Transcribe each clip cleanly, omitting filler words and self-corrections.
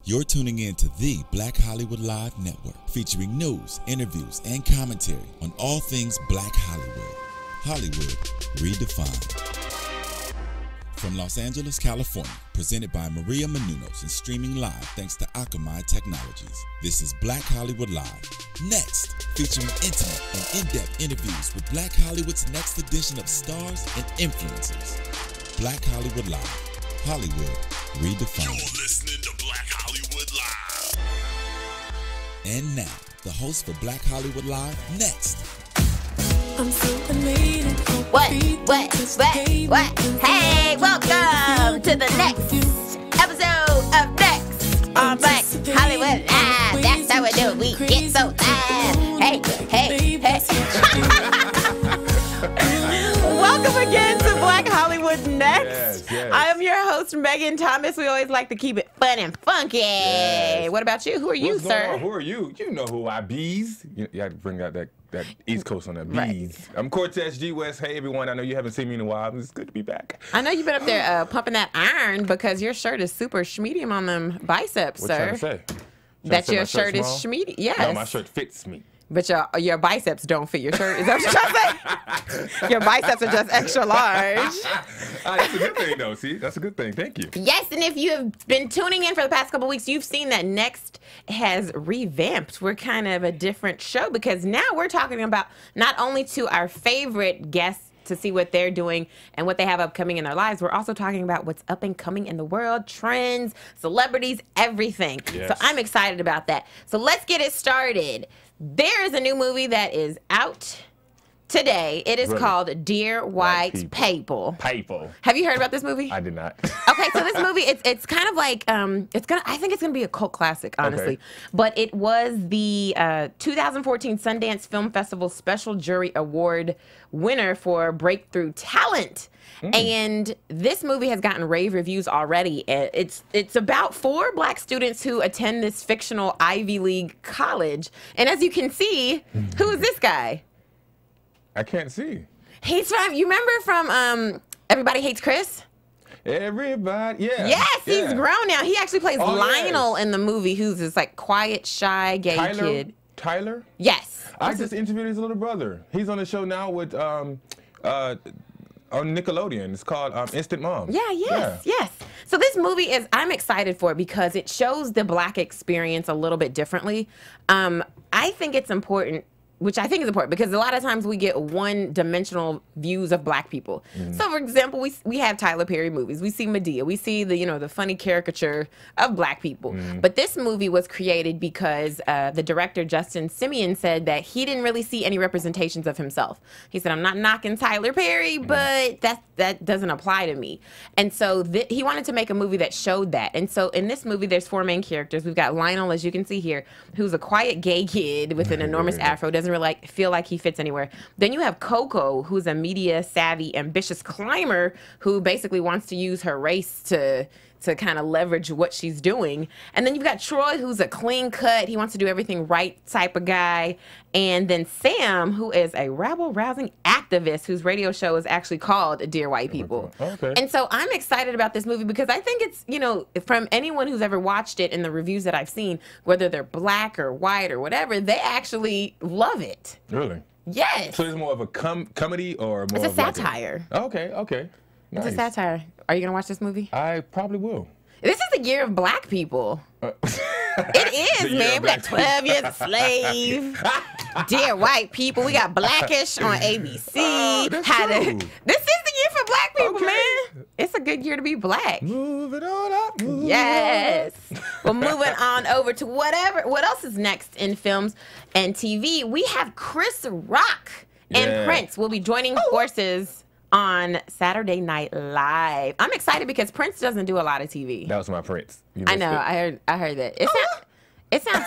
You're tuning in to the Black Hollywood Live Network, featuring news, interviews, and commentary on all things Black Hollywood. Hollywood redefined. From Los Angeles, California, presented by Maria Menounos and streaming live thanks to Akamai Technologies. This is Black Hollywood Live Next, featuring intimate and in-depth interviews with Black Hollywood's next edition of stars and influencers. Black Hollywood Live. Hollywood redefined. You're listening to Black Hollywood Live. And now, the host for Black Hollywood Live, Next. I'm so elated. What? Hey, welcome to the next episode of Next on Black Hollywood Live. That's how we do it. We get so live. Hey. Welcome again to Black Hollywood Next. Yes. I am your host, Megan Thomas. We always like to keep it fun and funky. Yes. What about you? Who are you, What's sir? going on? Who are you? You know who I bees. You got to bring out that East Coast on that bees. Right. I'm Cortez G. West. Hey, everyone. I know you haven't seen me in a while. It's good to be back. I know you've been up there pumping that iron because your shirt is super schmedium on them biceps, What sir. you trying to say? That your my shirt is small? schmedium. Yes. No, my shirt fits me. But your biceps don't fit your shirt. Is that what you're trying to say? Your biceps are just extra large. That's a good thing, though. See, that's a good thing. Thank you. Yes, and if you have been tuning in for the past couple weeks, you've seen that Next has revamped. We're kind of a different show because now we're talking about not only to our favorite guests to see what they're doing and what they have upcoming in their lives. We're also talking about what's up and coming in the world, trends, celebrities, everything. Yes. So I'm excited about that. So let's get it started. There is a new movie that is out today. It is Really? called Dear White People. People. Have you heard about this movie? I did not. Okay, so this movie, it's kind of like I think it's gonna be a cult classic, honestly. Okay. But it was the 2014 Sundance Film Festival Special Jury Award winner for Breakthrough Talent. And this movie has gotten rave reviews already. It's about 4 black students who attend this fictional Ivy League college. And as you can see, who is this guy? I can't see. He's from, you remember from Everybody Hates Chris? Everybody, yeah. Yes, he's yeah. grown now. He actually plays Oh, Lionel yes. in the movie, who's this like quiet, shy, gay kid. Tyler? Yes. I just interviewed his little brother. He's on the show now with on Nickelodeon. It's called Instant Mom. Yes. So this movie is, I'm excited for it because it shows the black experience a little bit differently. I think it's important, which I think is important because a lot of times we get one-dimensional views of black people. So, for example, we have Tyler Perry movies. We see Medea. We see the funny caricature of black people. But this movie was created because the director, Justin Simeon, said that he didn't really see any representations of himself. He said, I'm not knocking Tyler Perry, but that doesn't apply to me. And so he wanted to make a movie that showed that. And so in this movie, there's 4 main characters. We've got Lionel, as you can see here, who's a quiet gay kid with an enormous afro, doesn't really feel like he fits anywhere. Then you have Coco, who's a media savvy, ambitious climber who basically wants to use her race to kind of leverage what she's doing. And then you've got Troy, who's a clean cut, he wants to do everything right type of guy. And then Sam, who is a rabble-rousing activist whose radio show is actually called Dear White People. Okay. And so I'm excited about this movie because I think it's, from anyone who's ever watched it and the reviews that I've seen, whether they're black or white or whatever, they actually love it. Really? Yes. So it's more of a comedy or more It's a of like satire. Okay. Nice. It's a satire. Are you going to watch this movie? I probably will. This is the year of black people. It is, The year man. of We got black 12 Years a Slave. Dear White People. We got Blackish on ABC. That's true. This is the year for black people, Okay. man. It's a good year to be black. Move it on up. Move Yes. It on up. Well, moving on over to what else is next in films and TV. We have Chris Rock and Yeah. Prince will be joining forces on Saturday Night Live. I'm excited because Prince doesn't do a lot of TV. That was my Prince. You I missed know. it. I heard that. It sounds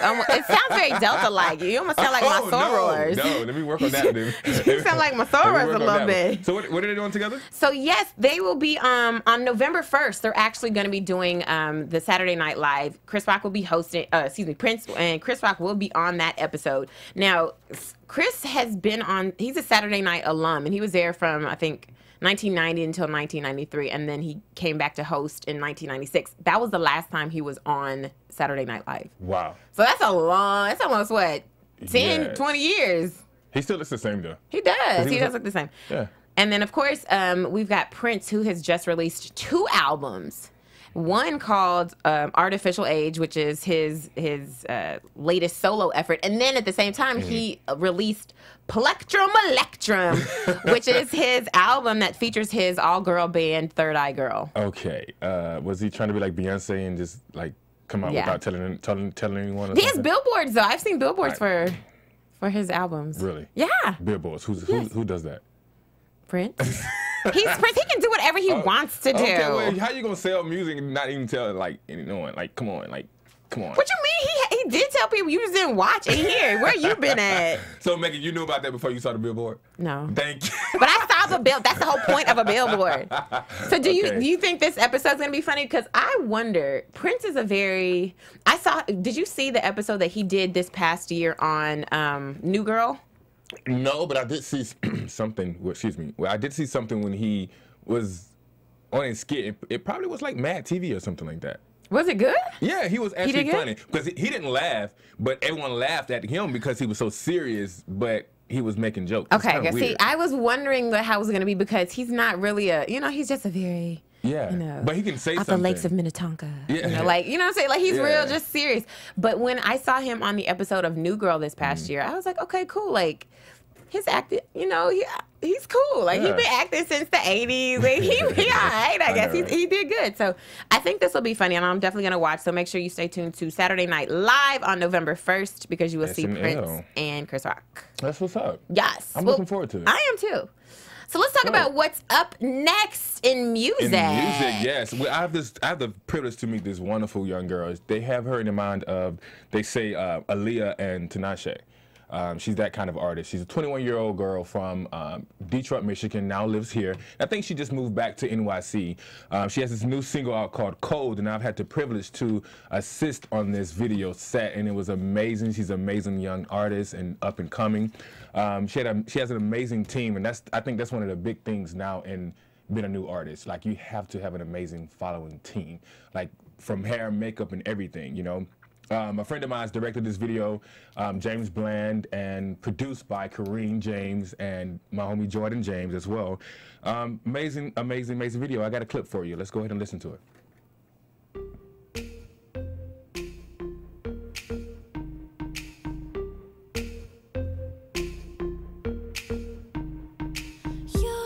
very Delta-like. You almost sound like my sorors. No, let me work on that. You sound like my sorors a little bit. So what are they doing together? So yes, they will be on November 1st. They're actually going to be doing the Saturday Night Live. Chris Rock will be hosting. Prince and Chris Rock will be on that episode. Now, Chris has been on. He's a Saturday Night alum, and he was there from I think 1990 until 1993, and then he came back to host in 1996. That was the last time he was on Saturday Night Live. Wow. So that's almost what, 10, Yes. 20 years. He still looks the same though. He does. He was does a- look the same. Yeah. And then, of course, we've got Prince, who has just released 2 albums. One called Artificial Age, which is his latest solo effort. And then at the same time, he released Plectrum Electrum, which is his album that features his all-girl band, Third Eye Girl. Okay. Was he trying to be like Beyonce and just like come out Yeah. without telling anyone? Or He has something? billboards, though. I've seen billboards for his albums. Really? Yeah. Billboards. Who does that? Prince. He's Prince. He can do whatever he wants to do. Okay, well, how you gonna sell music and not even tell like anyone? Like, come on, come on. What you mean? He did tell people, you just didn't watch and hear. Where you been at? So, Megan, you knew about that before you saw the billboard? No. Thank you. But I saw the bill. That's the whole point of a billboard. So do Okay. you think this episode's gonna be funny? Because I wonder, Prince is did you see the episode that he did this past year on New Girl? No, but I did see something. Well, excuse me. Well, I did see something when he was on his skit. It probably was like Mad TV or something like that. Was it good? Yeah, he was did actually good? funny because he didn't laugh, but everyone laughed at him because he was so serious, but he was making jokes. It's Okay, kinda see, weird. I was wondering how it was gonna be because he's not really he's just a very Yeah, but he can say off something. the lakes of Minnetonka. Yeah. You know what I'm saying? Like he's Yeah. real, just serious. But when I saw him on the episode of New Girl this past year, I was like, okay, cool. Like his acting, he's cool. Like he Yeah. been acting since the 80s. Like he all right, I guess. know, right? He did good. So I think this will be funny, and I'm definitely gonna watch. So make sure you stay tuned to Saturday Night Live on November 1st because you will see SNL. Prince and Chris Rock. That's what's up. Yes. I'm looking forward to it. I am too. So let's talk Cool. about what's up next in music. In music, yes. Well, I have the privilege to meet this wonderful young girl. They have her in the mind of, they say, Aaliyah and Tinashe. She's that kind of artist. She's a 21-year-old girl from Detroit, Michigan, now lives here. I think she just moved back to NYC. She has this new single out called Cold, and I've had the privilege to assist on this video set, and it was amazing. She's an amazing young artist and up and coming. She has an amazing team, and I think that's one of the big things now in being a new artist. Like, you have to have an amazing following team, like from hair, makeup, and everything, you know. A friend of mine directed this video, James Bland, and produced by Kareem James and my homie Jordan James as well. Amazing video. I got a clip for you. Let's go ahead and listen to it. You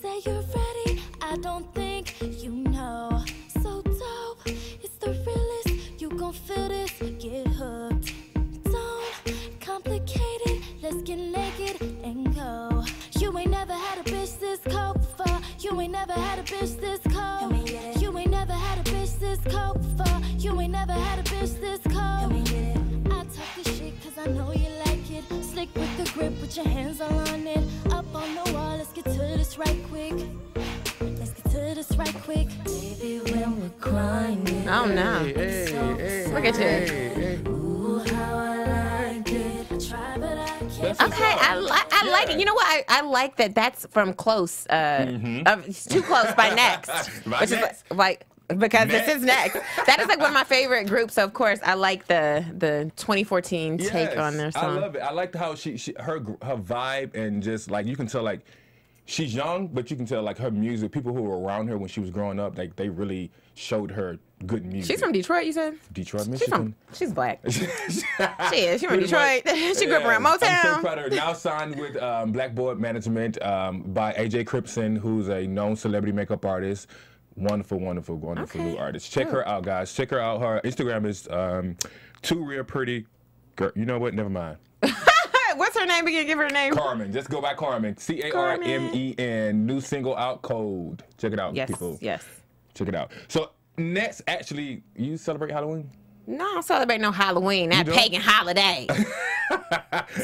say you're ready, I don't think you know. So dope, it's the realest. You gon' feel this, get hooked. Don't complicate it, let's get naked and go. You ain't never had a bitch this cold before. You ain't never had a bitch this cold. You ain't never had a bitch this cold before. You ain't never had a bitch this cold. I talk this shit cause I know you like it. Slick with the grip, put your hands all on it. Up on the wall, let's get to this right quick. Let's get to this right quick. Baby, when we're grinding. Oh no. Look at you. Ooh, how I like it. I try, but I can't. Okay, I like it. You know what? I like that. That's from Close. It's Too Close by Next, By which Next. is like because Next. this is Next. That is like one of my favorite groups. So of course, I like the 2014 take Yes, on their song. I love it. I like how her vibe, and just like you can tell, like she's young, but you can tell like her music. People who were around her when she was growing up, like they really showed her good music. She's from Detroit, you said? Detroit, Michigan. She's black. She is. She's from Pretty Detroit. much. She grew up around I'm so Motown. proud of her. Now signed with Blackboard Management by AJ Cripson, who's a known celebrity makeup artist. Wonderful new artist. Check her out, guys. Check her out. Her Instagram is Too Real Pretty. Girl, you know what? Never mind. What's her name again? Give her a name. Carmen. Just go by Carmen. Carmen. New single out, Cold. Check it out, Yes. people. Yes. Check it out. So next, actually, you celebrate Halloween? No, I don't celebrate no Halloween. That don't? pagan holiday.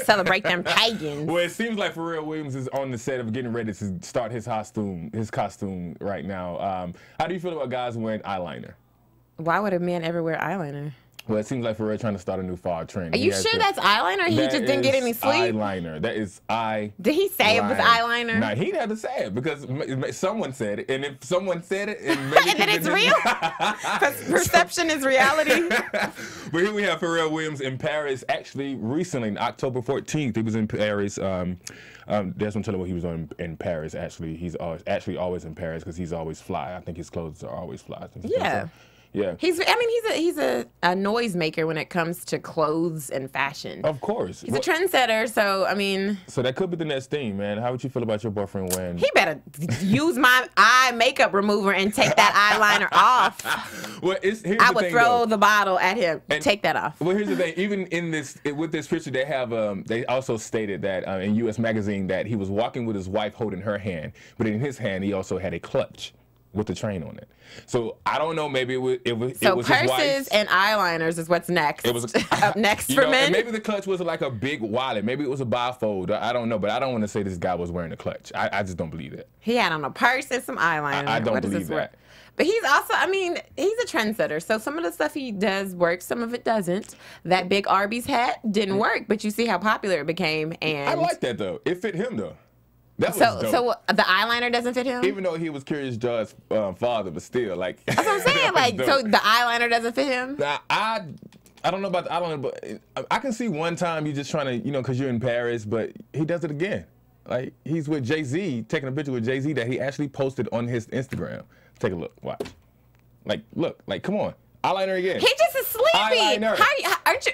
Celebrate them pagans. Well, it seems like Pharrell Williams is on the set of getting ready to start his costume right now. How do you feel about guys wearing eyeliner? Why would a man ever wear eyeliner? Well, it seems like Pharrell trying to start a new fall trend. Are you sure that's eyeliner? He just didn't get any sleep. Eyeliner. That is eye. Did he say it was eyeliner? No, he had to say it because someone said it, and if someone said it, and maybe and then it's real. Because perception is reality. But here we have Pharrell Williams in Paris. Actually, recently, October 14th, he was in Paris. Desmond Tiller, what he was on in Paris. Actually, he's always in Paris because he's always fly. I think his clothes are always fly. Yeah. Yeah. He's a noisemaker when it comes to clothes and fashion. Of course. He's a trendsetter, so I mean. So that could be the next thing, man. How would you feel about your boyfriend when he better use my eye makeup remover and take that eyeliner off. Well, I would throw the bottle at him. Take that off. Well, here's the thing. Even in with this picture, they have they also stated that in U.S. Magazine that he was walking with his wife holding her hand, but in his hand he also had a clutch with the train on it. So I don't know. Maybe it was his wife's. Purses and eyeliners is what's next. It was up next for men. And maybe the clutch was like a big wallet. Maybe it was a bifold. I don't know, but I don't want to say this guy was wearing a clutch. I just don't believe it. He had on a purse and some eyeliner. I don't believe that. But he's also, I mean, he's a trendsetter. So some of the stuff he does work, some of it doesn't. That big Arby's hat didn't work, but you see how popular it became. And I like that though. It fit him though. That was dope. So the eyeliner doesn't fit him? Even though he was Curious George's father, but still, like. That's what I'm saying. Like, so the eyeliner doesn't fit him? I don't know about the eyeliner, but I can see one time you just trying to, because you're in Paris, but he does it again. Like, he's with Jay-Z, taking a picture with Jay-Z that he actually posted on his Instagram. Take a look. Watch. Like, look. Like, come on. Eyeliner again. He just is sleepy. Eyeliner.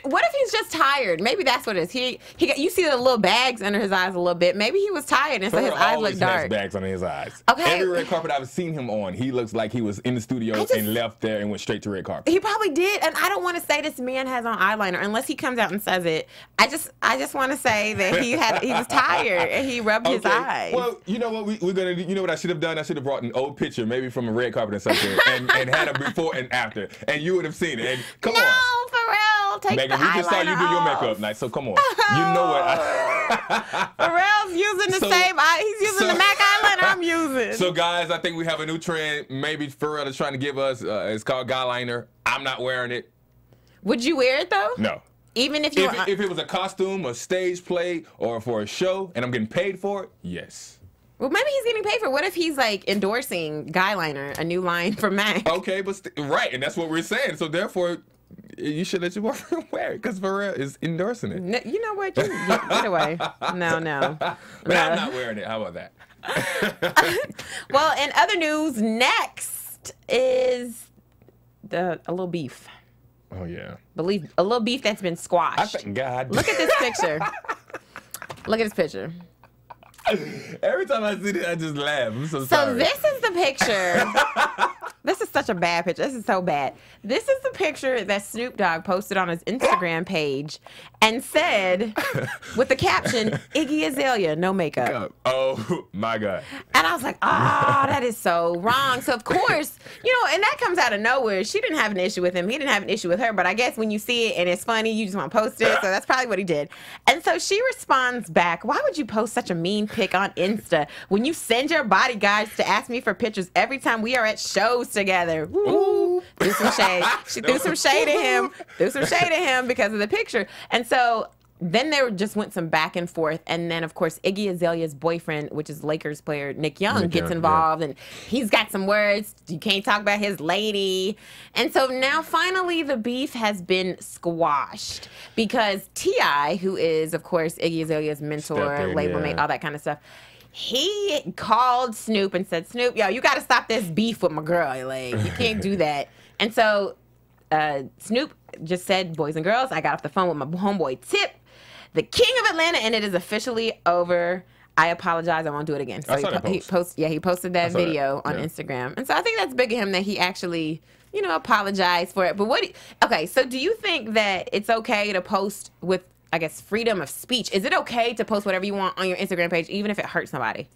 What if he's just tired? Maybe that's what it is. You see the little bags under his eyes a little bit. Maybe he was tired and so his eyes look dark. Has bags under his eyes. Okay. Every red carpet I've seen him on, he looks like he was in the studio and left there and went straight to red carpet. He probably did, and I don't want to say this man has on eyeliner unless he comes out and says it. I just want to say that he was tired and he rubbed his eyes. Well, you know what we're gonna do? You know what I should have done? I should have brought an old picture, maybe from a red carpet or something, and had a before and after, and you would have seen it. And come on. No, Pharrell, take Megan, the eyeliner we just saw you do your makeup night, so come on. You know what? Pharrell's using the same eye. He's using the MAC eyeliner I'm using. So, guys, I think we have a new trend. Maybe Pharrell is trying to give us. It's called guyliner. I'm not wearing it. Would you wear it though? No. Even if if it was a costume, a stage play, or for a show, and I'm getting paid for it, yes. Well, maybe he's getting paid for it. What if he's like endorsing Guyliner, a new line from MAC? Okay, but right, and that's what we're saying. So therefore, you should let your boyfriend wear it because Pharrell is endorsing it. No, you know what? Get away. No. But I'm not wearing it. How about that? Well, in other news, next is a little beef. Oh yeah. A little beef that's been squashed. I thank God. Look at this picture. Look at this picture. Every time I see it, I just laugh. I'm so sorry. So this is the picture. This is such a bad picture. This is so bad. This is the picture that Snoop Dogg posted on his Instagram page and said, with the caption, Iggy Azalea, no makeup. Oh, my God. And I was like, oh, that is so wrong. So, of course, and that comes out of nowhere. She didn't have an issue with him. He didn't have an issue with her. But I guess when you see it and it's funny, you just want to post it. So that's probably what he did. And so she responds back, why would you post such a mean pic on Insta when you send your bodyguards to ask me for pictures every time we are at shows together? Woo! Threw some shade. She threw some shade at him. Threw some shade at him because of the picture. And so then there just went some back and forth. And then, of course, Iggy Azalea's boyfriend, which is Lakers player Nick Young, gets involved. And he's got some words. You can't talk about his lady. And so now, finally, the beef has been squashed. Because T.I., who is, of course, Iggy Azalea's mentor, label mate, all that kind of stuff, he called Snoop and said, Snoop, yo, you got to stop this beef with my girl. Like, you can't do that. And so Snoop just said, boys and girls, I got off the phone with my homeboy Tip, the king of Atlanta, and it is officially over. I apologize. I won't do it again. So he posted that video on Instagram. And so I think that's big of him that he actually, apologized for it. But so do you think that it's okay to post with, I guess, freedom of speech? Is it okay to post whatever you want on your Instagram page, even if it hurts somebody?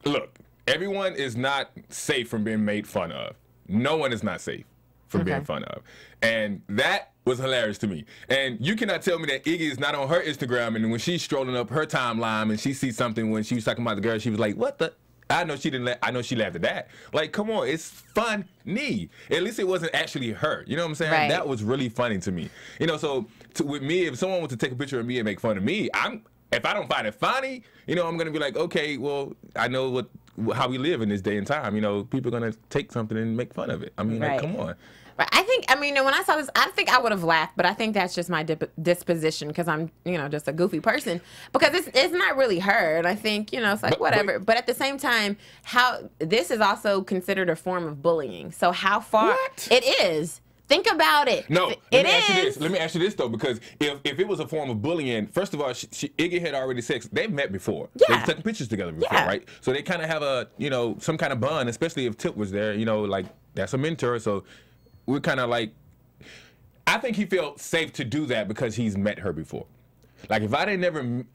Look, everyone is not safe from being made fun of. No one is not safe from being fun of. And that was hilarious to me. And you cannot tell me that Iggy is not on her Instagram and when she's strolling up her timeline and she sees something when she was talking about the girl, she was like, what the? I know she didn't. I know she laughed at that. Like, come on, it's funny. At least it wasn't actually her. You know what I'm saying? Right. That was really funny to me. You know, so with me, if someone wants to take a picture of me and make fun of me, if I don't find it funny, you know, I'm gonna be like, okay, well, I know how we live in this day and time. You know, people are gonna take something and make fun of it. I mean, like, come on. Right. I mean, when I saw this, I think I would have laughed, but I think that's just my disposition because I'm, you know, just a goofy person. Because it's not really her, and I think, you know, it's like whatever. But at the same time, this is also considered a form of bullying. So how far it is. Think about it. No, let me ask you this though, because if it was a form of bullying, first of all, Iggy had already said they've met before. Yeah. They've taken pictures together before, right? So they kind of have a, you know, some kind of bond, especially if Tip was there. You know, like that's a mentor, so we're kind of like, I think he felt safe to do that because he's met her before. Like if I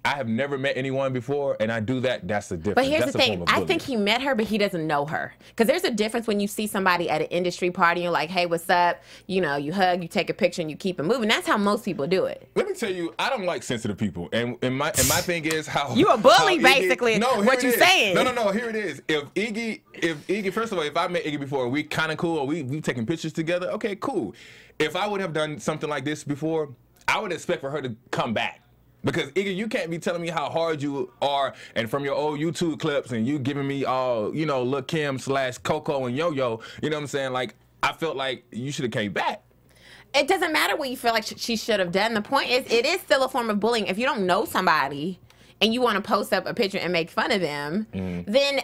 have never met anyone before, and I do that, that's the difference. But here's the thing: I think he met her, but he doesn't know her. Because there's a difference when you see somebody at an industry party, and you're like, "Hey, what's up?" You know, you hug, you take a picture, and you keep it moving. That's how most people do it. Let me tell you, I don't like sensitive people, and my thing is how you a bully, basically. No, what you saying? No. Here it is. If Iggy, first of all, if I met Iggy before, and we kind of cool, or we taking pictures together, okay, cool. If I would have done something like this before, I would expect for her to come back. Because, Iggy, you can't be telling me how hard you are and from your old YouTube clips and you giving me all, you know, Lil' Kim / Coco and Yo-Yo, you know what I'm saying? Like, I felt like you should have came back. It doesn't matter what you feel like she should have done. The point is, it is still a form of bullying. If you don't know somebody and you want to post up a picture and make fun of them, then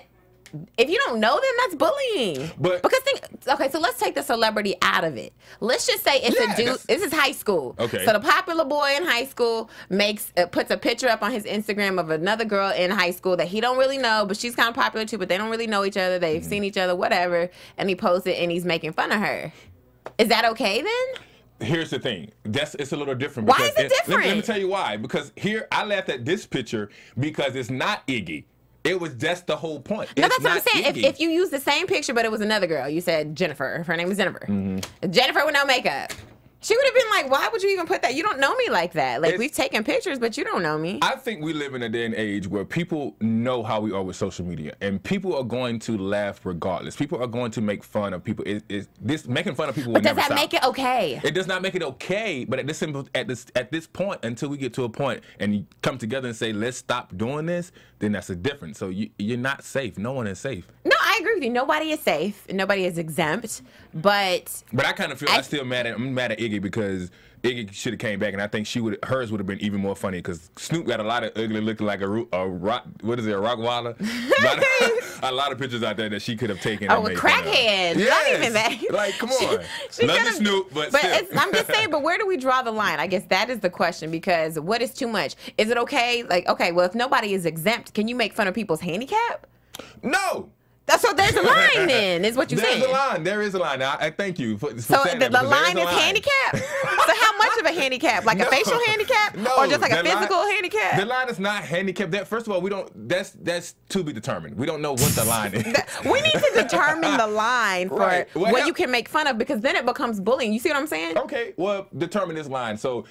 if you don't know them, that's bullying. Because okay, so let's take the celebrity out of it. Let's just say it's a dude. This is high school. Okay. So the popular boy in high school puts a picture up on his Instagram of another girl in high school that he don't really know, but she's kind of popular too. But they don't really know each other. They've seen each other, whatever. And he posts it and he's making fun of her. Is that okay then? Here's the thing. It's a little different. Why is it different? Let me tell you why. Because here, I laughed at this picture because it's not Iggy. It was just the whole point. No, that's what I'm saying. If you use the same picture, but it was another girl, you said Jennifer. Her name was Jennifer. Jennifer with no makeup. She would have been like, why would you even put that? You don't know me like that. Like, we've taken pictures, but you don't know me. I think we live in a day and age where people know how we are with social media, and people are going to laugh regardless. People are going to make fun of people. This making fun of people will never stop. But does that make it okay? It does not make it okay, but at this point, until we get to a point and you come together and say, let's stop doing this, then that's a difference. So you're not safe. No one is safe. No, I agree with you. Nobody is safe. Nobody is exempt. But I kind of feel I'm mad at Iggy because Iggy should have came back, and I think hers would have been even more funny because Snoop got a lot of ugly looking like a rock. What is it, a Rockwaller? A lot of pictures out there that she could have taken. Oh, a crackhead. Yes. Not even that. Like, come on. Love you, Snoop, but still. I'm just saying. But where do we draw the line? I guess that is the question. Because what is too much? Is it okay? Like, okay, well, if nobody is exempt, can you make fun of people's handicap? No. So there's a line then, is what you're saying. There's a line. There is a line. Now, I thank you for so saying that. So the line is handicap? So how much of a handicap? Like a facial handicap? No. Or just like a physical handicap? The line is not handicap. First of all, we don't. That's to be determined. We don't know what the line is. We need to determine the line for what you can make fun of, because then it becomes bullying. You see what I'm saying? Okay. Well, determine this line. So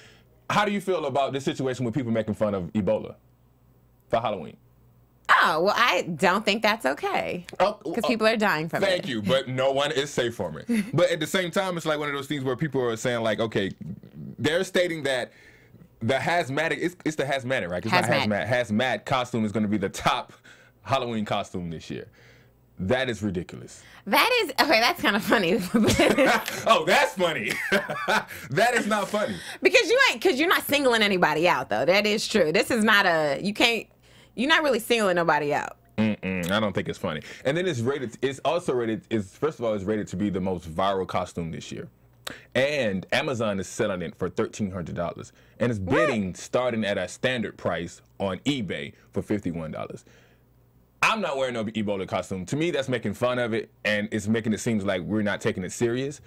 how do you feel about this situation with people making fun of Ebola for Halloween? Oh, well, I don't think that's okay. Because people are dying from it. Thank you, but no one is safe from it. But at the same time, it's like one of those things where people are saying, like, okay, they're stating that the hazmatic, it's the hazmatic, right? It's not hazmat. Hazmat costume is going to be the top Halloween costume this year. That is ridiculous. That is, okay, that's kind of funny. Oh, that's funny. That is not funny. Because you're not singling anybody out, though. That is true. This is not you're not really singling nobody out. I don't think it's funny. And then it's also rated, first of all, it's rated to be the most viral costume this year. And Amazon is selling it for $1,300. And it's bidding starting at a standard price on eBay for $51. I'm not wearing no Ebola costume. To me, that's making fun of it, and it's making it seem like we're not taking it serious.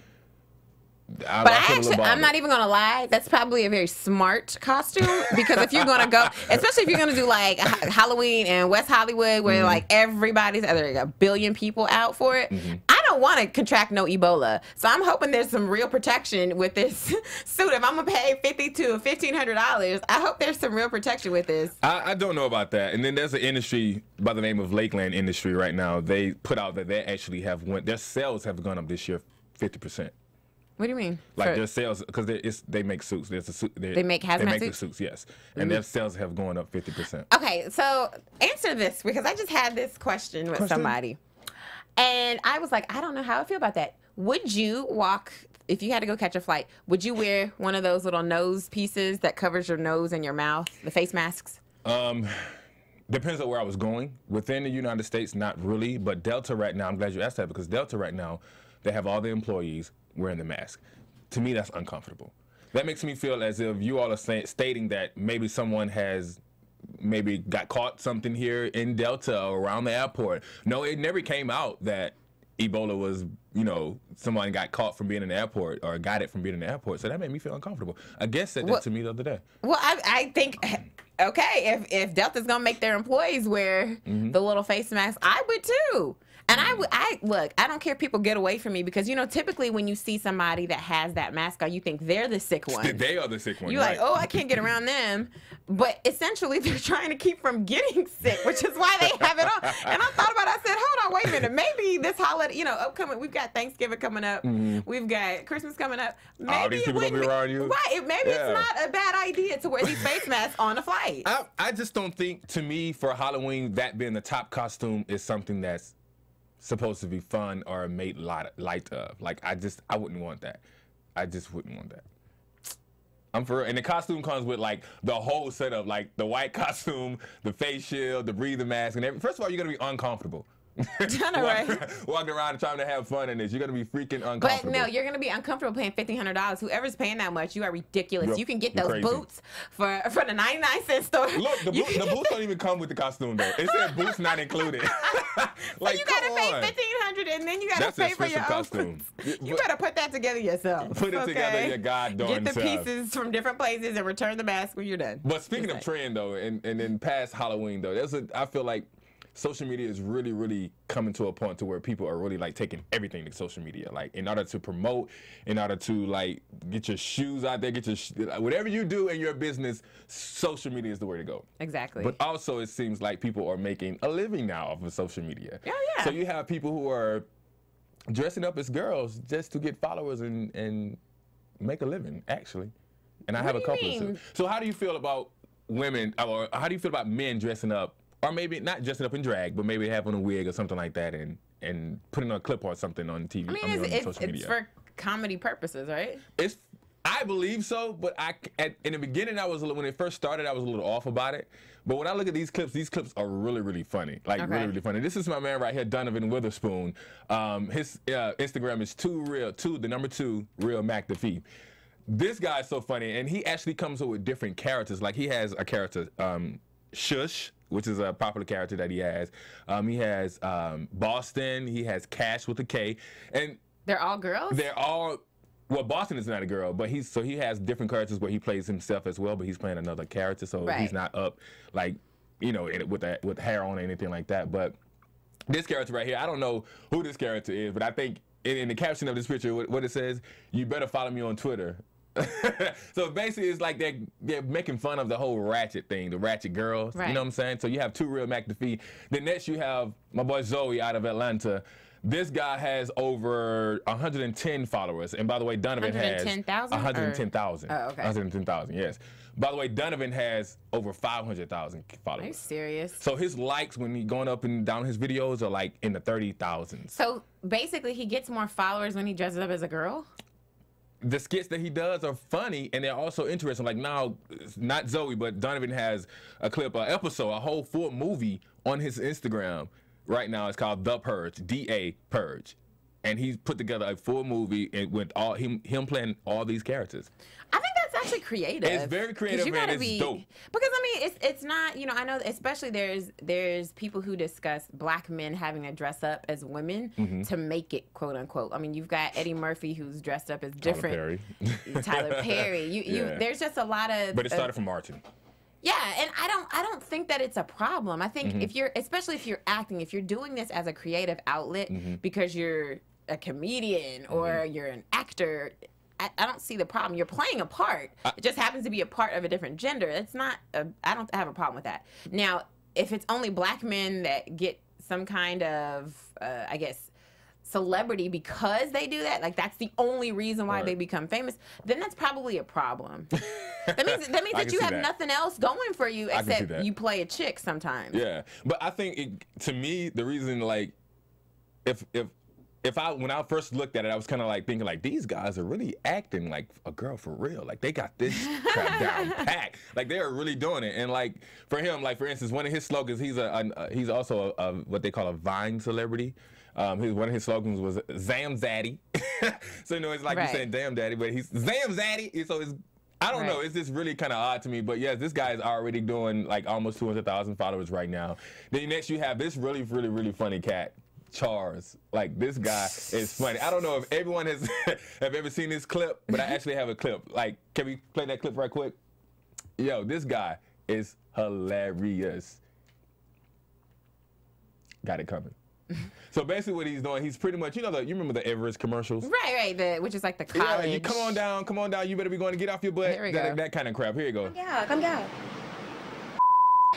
I'm not even gonna lie. That's probably a very smart costume, because if you're gonna go, especially if you're gonna do like Halloween in West Hollywood, where like there's a billion people out for it, I don't want to contract no Ebola. So I'm hoping there's some real protection with this suit. If I'm gonna pay $50 to $1,500, I hope there's some real protection with this. I don't know about that. And then there's an industry by the name of Lakeland Industry right now. They put out that they actually their sales have gone up this year 50%. What do you mean? Like their sales, because they make suits. There's a suit. They make hazmat They make suits? the suits, yes. And their sales have gone up 50%. Okay, so answer this, because I just had this question with somebody. And I was like, I don't know how I feel about that. Would you walk, if you had to go catch a flight, would you wear one of those little nose pieces that covers your nose and your mouth, the face masks? Depends on where I was going. Within the United States, not really. But Delta right now, I'm glad you asked that, because Delta right now, they have all the employees wearing the mask. To me, that's uncomfortable. That makes me feel as if you all are stating that maybe someone has got caught something here in Delta or around the airport. No, it never came out that Ebola was, someone got caught from being in the airport or got it from being in the airport. So that made me feel uncomfortable. A guest said that to me the other day. Well, I think, okay, if Delta's going to make their employees wear the little face masks, I would too. And look, I don't care if people get away from me, because, typically when you see somebody that has that mask on, you think they're the sick one. They are the sick one. You're like, oh, I can't get around them. But essentially, they're trying to keep from getting sick, which is why they have it on. And I thought about it. I said, hold on, wait a minute. Maybe this holiday, upcoming, we've got Thanksgiving coming up. We've got Christmas coming up. Maybe all these people going to be around you. Right. Maybe it's not a bad idea to wear these face masks on a flight. I just don't think, to me, for Halloween, that being the top costume is something that's supposed to be fun or made light of. Like, I wouldn't want that. I just wouldn't want that. I'm for real. And the costume comes with, like, the whole setup, like the white costume, the face shield, the breathing mask, and everything. First of all, you're going to be uncomfortable. Walking around and trying to have fun in this. You're going to be freaking uncomfortable. But no, you're going to be uncomfortable paying $1,500. Whoever's paying that much, you are ridiculous. You can get those boots for the 99-cent store. Look, the boots don't even come with the costume, though. It said boots not included. Like, so you got to pay $1,500, and then you got to pay for your costume. You better put that together yourself. Put it together your goddamn self. Get the self. pieces from different places and return the mask when you're done. But speaking of trend, though, and then past Halloween, though, I feel like social media is really, really coming to a point to where people are really, like, taking everything to social media. Like, in order to promote, in order to, like, get your shoes out there, whatever you do in your business, social media is the way to go. Exactly. But also, it seems like people are making a living now off of social media. Oh, yeah. So you have people who are dressing up as girls just to get followers and make a living, actually. And I have a couple of. So how do you feel about women, or how do you feel about men dressing up? Or maybe not dressing up in drag, but maybe having a wig or something like that, and putting on a clip or something on TV. I mean, it's for comedy purposes, right? I believe so, but in the beginning, when it first started, I was a little off about it. But when I look at these clips are really, really funny. Like, really, really funny. This is my man right here, Donovan Witherspoon. His Instagram is the number 2, Real Mac Defee. This guy is so funny, and he actually comes up with different characters. Like, he has a character, Shush, which is a popular character that he has. He has Boston. He has Cash with a K. And they're all girls? They're all... Well, Boston is not a girl, but he has different characters where he plays himself as well, but he's playing another character, so he's not up, like, with hair on or anything like that. But this character right here, I don't know who this character is, but I think in the caption of this picture, what it says, "You better follow me on Twitter." So basically, it's like they're making fun of the whole ratchet thing, the ratchet girls. Right. You know what I'm saying? So you have 2 Real Mac Defee. Then next you have my boy Zoe out of Atlanta. This guy has over 110 followers. And by the way, Donovan has 110,000. Oh, okay. 110,000, yes. By the way, Donovan has over 500,000 followers. Are you serious? So his likes when he's going up and down his videos are like in the 30,000s. So basically, he gets more followers when he dresses up as a girl? The skits that he does are funny, and they're also interesting. Like, now, not Zoe, but Donovan has a clip, an episode, a whole full movie on his Instagram right now. It's called The Purge, D-A Purge. And he's put together a full movie with all him playing all these characters. I think that's actually creative. It's very creative, and it's dope. Because, I mean, it's not, I know especially there's people who discuss black men having to dress up as women to make it, quote unquote. I mean, you've got Eddie Murphy who's dressed up as different. Tyler Perry. There's just a lot of. But it started from Martin. Yeah, and I don't think that it's a problem. I think especially if you're acting, if you're doing this as a creative outlet because you're a comedian or you're an actor, I don't see the problem. You're playing a part. It just happens to be a part of a different gender. It's not. I don't have a problem with that. Now, if it's only black men that get some kind of, I guess, celebrity because they do that, like that's the only reason why they become famous, then that's probably a problem. That means that you have nothing else going for you except you play a chick sometimes. Yeah, but I think to me the reason, like, when I first looked at it, I was kind of like thinking like these guys are really acting like a girl for real. Like they got this crap down packed. Like they are really doing it. And like for him, like for instance, one of his slogans, he's also a what they call a Vine celebrity. One of his slogans was Zam Zaddy. So it's like you're saying damn daddy, but he's Zam Zaddy. So it's, I don't know. It's just really kind of odd to me. But yes, this guy is already doing like almost 200,000 followers right now. Then next you have this really funny cat, Charles. Like this guy is funny. I don't know if everyone has have ever seen this clip, but I actually have a clip. Like, can we play that clip right quick? Yo, this guy is hilarious. Got it coming. So basically what he's doing, he's pretty much, you remember the Everest commercials? Right, which is like the college. Yeah, you come on down, you better be going to get off your butt. Here we go. That kind of crap. Here you go. Come down.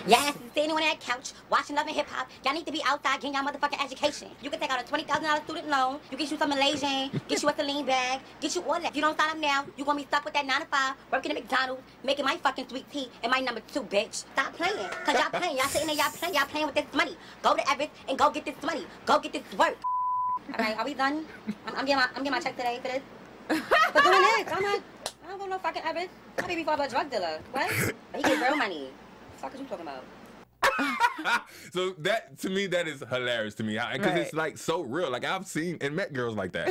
Yes, sitting on that couch, watching Love and Hip Hop. Y'all need to be outside getting y'all motherfucking education. You can take out a $20,000 student loan. You get you some Malaysian, get you a Celine bag, get you all that. If you don't sign up now, you gonna be stuck with that 9 to 5, working at McDonald's, making my fucking sweet tea and my number 2, bitch. Stop playing, cause y'all playing. Y'all sitting there, y'all playing with this money. Go to Everest and go get this money. Go get this work. All right, are we done? I'm getting my check today for this. For doing this, I don't go to no fucking Everest. My baby father a drug dealer. What? He get real money. What the fuck is you talking about? So that, to me, that is hilarious to me because it's like so real. Like I've seen and met girls like that.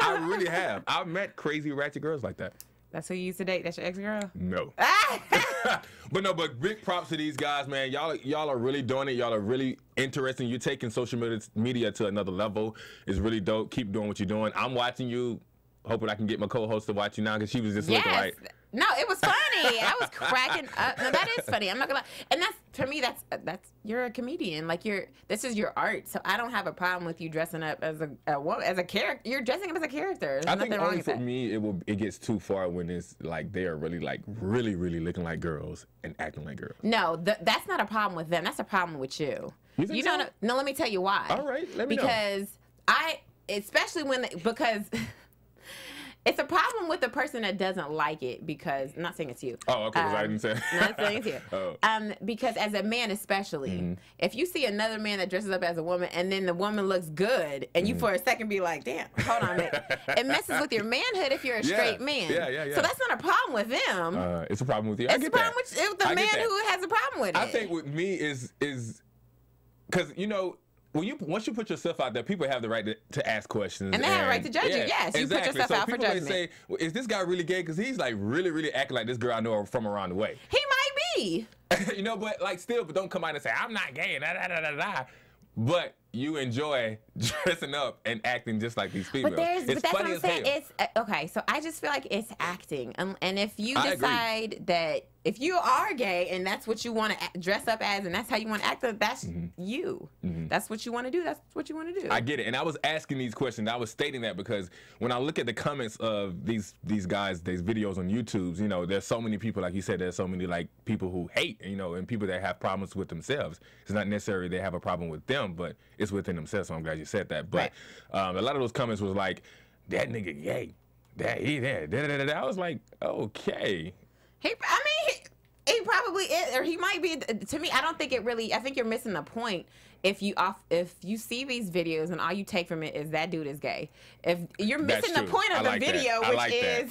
I really have. I've met crazy ratchet girls like that. That's who you used to date? That's your ex-girl? No. But big props to these guys, man. Y'all are really doing it. Y'all are really interesting. You're taking social media to another level. It's really dope. Keep doing what you're doing. I'm watching you. Hoping I can get my co-host to watch you now because she was just looking like. No, it was funny. I was cracking up. No, that is funny. I'm not gonna lie. And that's, to me, that's you're a comedian. Like this is your art. So I don't have a problem with you dressing up as a character. You're dressing up as a character. There's I think nothing wrong only with for that. me it gets too far when it's like they are really looking like girls and acting like girls. No, that's not a problem with them. That's a problem with you. You think so? Don't. No, let me tell you why. All right, let me know. Because especially because. It's a problem with the person that doesn't like it because, I'm not saying it's you. Oh, okay, because I didn't say. Not saying it's you. Oh. Because as a man especially, if you see another man that dresses up as a woman and then the woman looks good and you for a second be like, damn, hold on a minute. It messes with your manhood if you're a straight man. Yeah. So that's not a problem with them. It's a problem with you. It's a problem with the man who has a problem with it. I think with me is because, once you put yourself out there, people have the right to ask questions. And they have a right to judge you. Yes, you put yourself out for judgment. Say, well, is this guy really gay? Because he's like really acting like this girl I know from around the way. He might be. But like still, but don't come out and say, I'm not gay, But you enjoy dressing up and acting just like these people. But that's what I'm saying. It's okay. So I just feel like it's acting, and if you decide that if you are gay and that's what you want to dress up as, and that's how you want to act, that's you. That's what you want to do. That's what you want to do. I get it, and I was asking these questions. I was stating that because when I look at the comments of these guys, these videos on YouTube, there's so many people, like you said, there's so many like people who hate, and people that have problems with themselves. It's not necessarily they have a problem with them, but it's within themselves. So I'm glad you said that. But a lot of those comments was like, that nigga gay. I was like, okay. He probably is, or he might be. To me, I don't think it really. I think you're missing the point if you see these videos and all you take from it is that dude is gay. If you're missing the point of the video, which is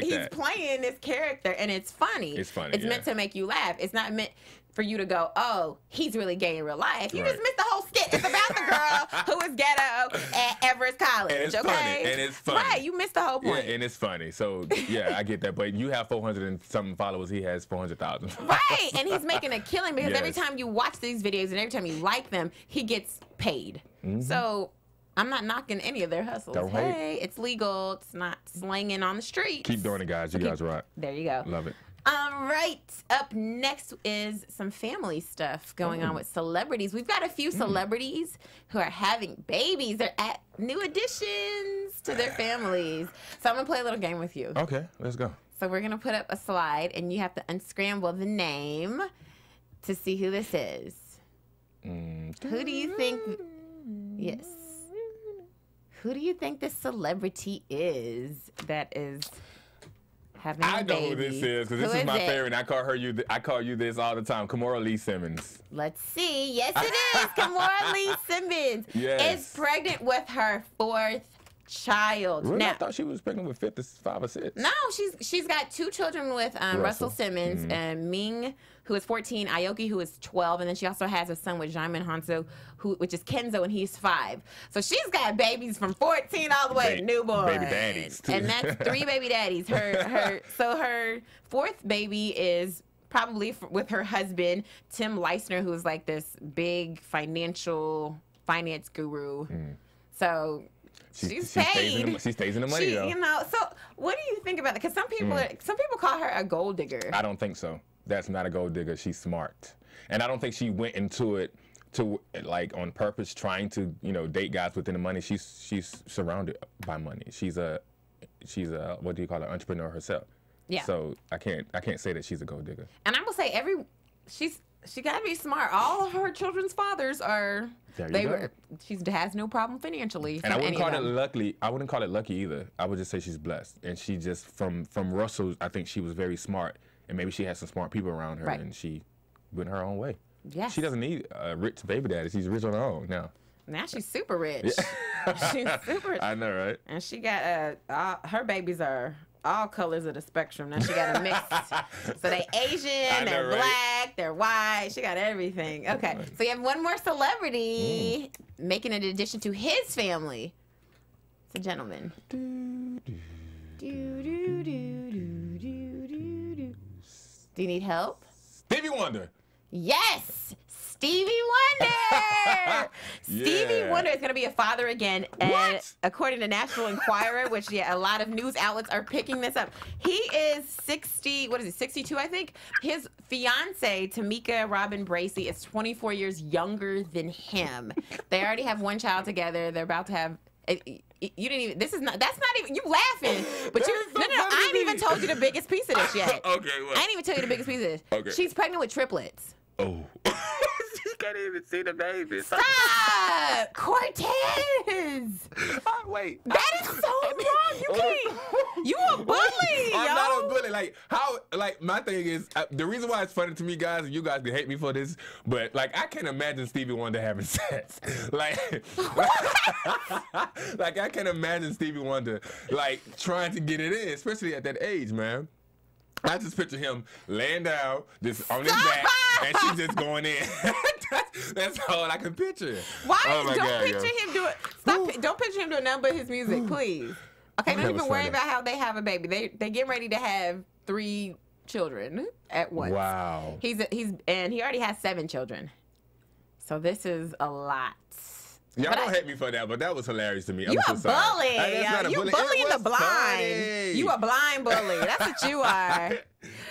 he's playing this character and it's funny. It's funny. It's meant to make you laugh. It's not meant for you to go, oh, he's really gay in real life. You just missed the whole skit. It's about the girl who is ghetto at Everest College. And it's funny. And it's funny. Right, you missed the whole point. Yeah, and it's funny. So yeah, I get that. But you have 400 and something followers. He has 400,000. Right, and he's making a killing because every time you watch these videos and every time you like them, he gets paid. So I'm not knocking any of their hustles. Hey, it's legal. It's not slanging on the streets. Keep doing it, guys. You guys rock. There you go. Love it. All right. Up next is some family stuff going on with celebrities. We've got a few celebrities who are having babies. They're at new additions to their families. So I'm going to play a little game with you. Okay, let's go. So we're going to put up a slide, and you have to unscramble the name to see who this is. Who do you think... Yes. Who do you think this celebrity is that is having a baby? I know who this is because this is my favorite. I call you this all the time. Kimora Lee Simmons. Let's see. Yes, it is. Kimora Lee Simmons is pregnant with her 4th child. Really? Now, I thought she was pregnant with 5 or 6. No, she's got 2 children with Russell Simmons and Ming, who is 14, Aoki, who is 12, and then she also has a son with Jaimon Hanzo, which is Kenzo, and he's 5. So she's got babies from 14 all the way to newborn. Baby daddies, too. And that's 3 baby daddies. So her 4th baby is probably with her husband, Tim Leisner, who is like this big finance guru. So... She stays in the money, though. You know, so what do you think about that? Because some people call her a gold digger. I don't think so. That's not a gold digger. She's smart, and I don't think she went into it to like on purpose, trying to date guys within the money. She's surrounded by money. She's a what do you call it? Entrepreneur herself. Yeah. So I can't say that she's a gold digger. And I will say she got to be smart. All of her children's fathers are. She has no problem financially. And I wouldn't call it lucky. I wouldn't call it lucky either. I would just say she's blessed. And she just from Russell, I think she was very smart, and maybe she had some smart people around her, and she went her own way. Yes. She doesn't need a rich baby daddy. She's rich on her own now. Now she's super rich. Yeah. She's super rich. I know, right? And she got her babies are all colors of the spectrum. Now she got a mix. So they Asian, they're black, they're white. She got everything. Okay. So you have one more celebrity making an addition to his family. It's a gentleman. Do you need help? Stevie Wonder. Yes. Stevie Wonder! Stevie Wonder is going to be a father again. And according to National Enquirer, which, a lot of news outlets are picking this up. He is 62, I think. His fiance, Tamika Robin Bracey, is 24 years younger than him. They already have 1 child together. They're about to have... You didn't even. That's not even. You laughing, but you. No. I ain't even told you the biggest piece of this yet. Okay, what? I ain't even tell you the biggest piece of this. Okay. She's pregnant with triplets. Oh. She can't even see the baby. Stop! Cortez! Wait. That is so wrong. You can't. You a bully, I'm not a bully. Like, my thing is, the reason why it's funny to me, guys, and you guys can hate me for this, but, like, I can't imagine Stevie Wonder having sex. Like, I can't imagine Stevie Wonder, like, trying to get it in, especially at that age, man. I just picture him laying down, just on his back, and she's just going in. That's all I can picture. Why? Don't picture him do it. Don't picture him doing nothing but his music, please. Okay, don't even worry about how they have a baby. They get ready to have 3 children at once. Wow. He already has 7 children. So this is a lot. Y'all don't hate me for that, but that was hilarious to me. You a bully. You bullying the blind. Funny. You a blind bully. That's what you are.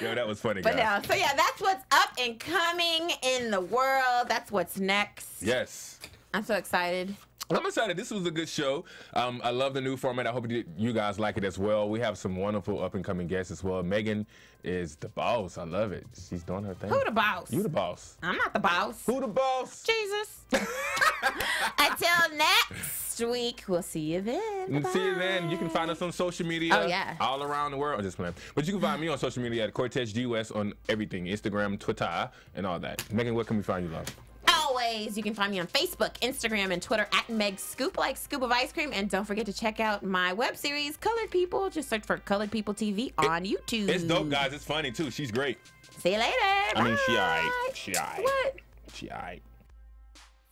Yo, that was funny, guys. But so that's what's up and coming in the world. That's what's next. Yes. I'm so excited. I'm excited. This was a good show. I love the new format. I hope you guys like it as well. We have some wonderful up-and-coming guests as well. Megan is the boss. I love it. She's doing her thing. Who the boss? You the boss. I'm not the boss. Who the boss? Jesus. Until next week, we'll see you then. See you then. You can find us on social media all around the world. Just playing. But you can find me on social media at CortezGUS on everything. Instagram, Twitter, and all that. Megan, where can we find you, love? Always, you can find me on Facebook, Instagram, and Twitter at Meg Scoop, like Scoop of Ice Cream. And don't forget to check out my web series, Colored People. Just search for Colored People TV on YouTube. It's dope, guys. It's funny, too. She's great. See you later. I mean, she all right. She all right. What? She all right.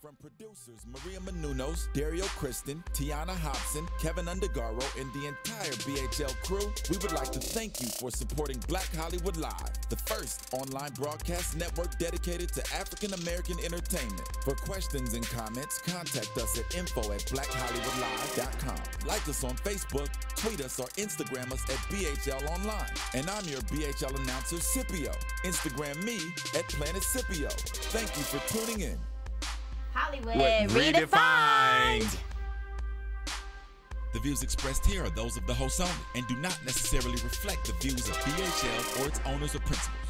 From producers Maria Menounos, Dario Kristen, Tiana Hobson, Kevin Undergaro, and the entire BHL crew, we would like to thank you for supporting Black Hollywood Live, the first online broadcast network dedicated to African American entertainment. For questions and comments, contact us at info@blackhollywoodlive.com. Like us on Facebook, tweet us, or Instagram us at BHL Online. And I'm your BHL announcer, Scipio. Instagram me at Planet Scipio. Thank you for tuning in. Hollywood Redefined. The views expressed here are those of the host only and do not necessarily reflect the views of BHL or its owners or principals.